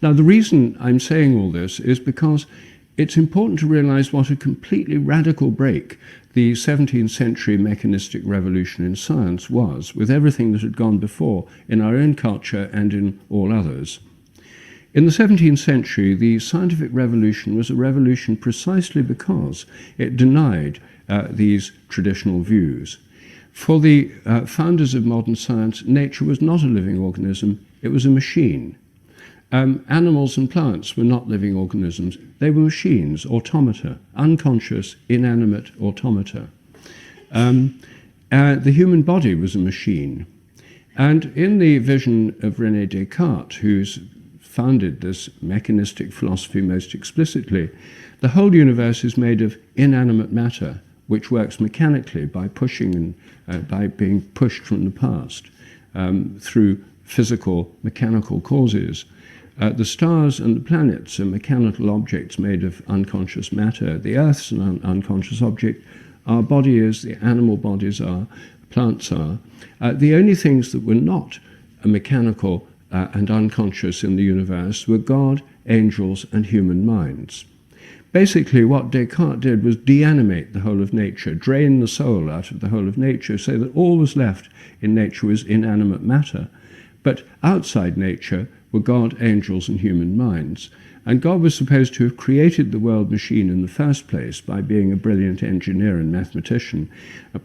Now, the reason I'm saying all this is because it's important to realize what a completely radical break the 17th century mechanistic revolution in science was, with everything that had gone before in our own culture and in all others. In the 17th century, the scientific revolution was a revolution precisely because it denied these traditional views. For the founders of modern science, nature was not a living organism, it was a machine. Animals and plants were not living organisms, they were machines, automata, unconscious, inanimate automata. The human body was a machine. And in the vision of René Descartes, who's founded this mechanistic philosophy most explicitly, the whole universe is made of inanimate matter, which works mechanically by pushing and by being pushed from the past through physical, mechanical causes. The stars and the planets are mechanical objects made of unconscious matter. The Earth's an unconscious object. Our body is, the animal bodies are, plants are. The only things that were not mechanical and unconscious in the universe were God, angels, and human minds. Basically, what Descartes did was deanimate the whole of nature, drain the soul out of the whole of nature, so that all was left in nature was inanimate matter. But outside nature were God, angels, and human minds. And God was supposed to have created the world machine in the first place by being a brilliant engineer and mathematician,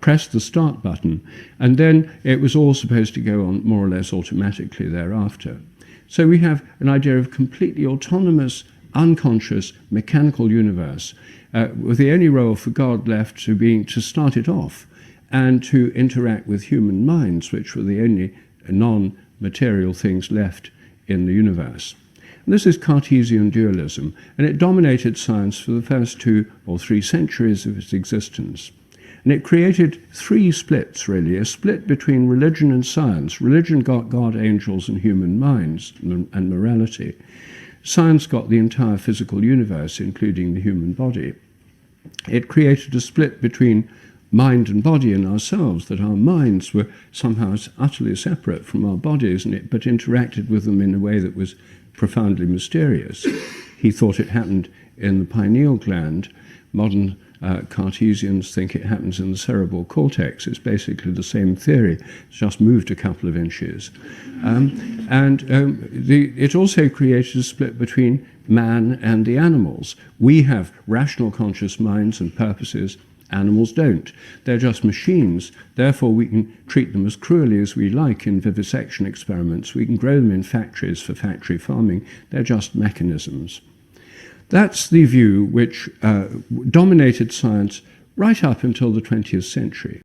pressed the start button, and then it was all supposed to go on more or less automatically thereafter. So we have an idea of completely autonomous, unconscious, mechanical universe, with the only role for God left to being to start it off and to interact with human minds, which were the only non-material things left in the universe. And this is Cartesian dualism, and it dominated science for the first 2 or 3 centuries of its existence. And it created 3 splits, really, a split between religion and science. Religion got God, angels, and human minds, and morality. Science got the entire physical universe, including the human body. It created a split between mind and body in ourselves, that our minds were somehow utterly separate from our bodies, but interacted with them in a way that was profoundly mysterious. He thought it happened in the pineal gland. Modern Cartesians think it happens in the cerebral cortex. It's basically the same theory, it's just moved a couple of inches. It also created a split between man and the animals. We have rational conscious minds and purposes. Animals don't. They're just machines. Therefore, we can treat them as cruelly as we like in vivisection experiments. We can grow them in factories for factory farming. They're just mechanisms. That's the view which dominated science right up until the 20th century.